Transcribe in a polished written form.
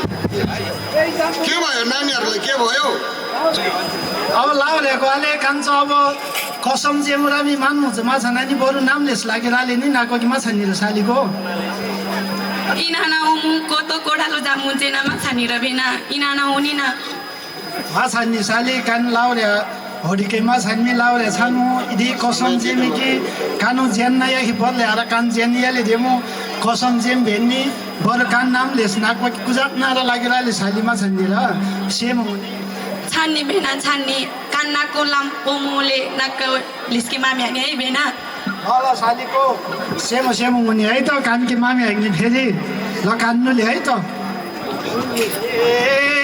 के भयो नानीहरूलाई के भयो अब लाउरेको आले कान्छ अब कसम जेमुरामी मान्नुहुन्छ माछा नानी बरु नामलेस लागेर आले नि नाको कि माछा निर सालीको इनाना उमुको तो कोडालो जामुचे ना माछा निर बिना इनाना हुनी ना माछा नि साली कान लाउरे होडीकै माछा नि लाउरे छानु इदि कसम जेमी कि कानु जेन नया कि बदले आरा कान जेन याले देमु कसम जेम भेन्नी बर कान नामलेस नाको कि कुजात नारा लागेर आले साली माछा निर सेम छान्नी भेना छान्नी कान्नाको ओमुले नाक लिस्के मामी हाग्ने है बेना ल सालीको सेमो सेमो हुने है त कानकी मामी हाग्ने फेरि ल कान्नुले है त ए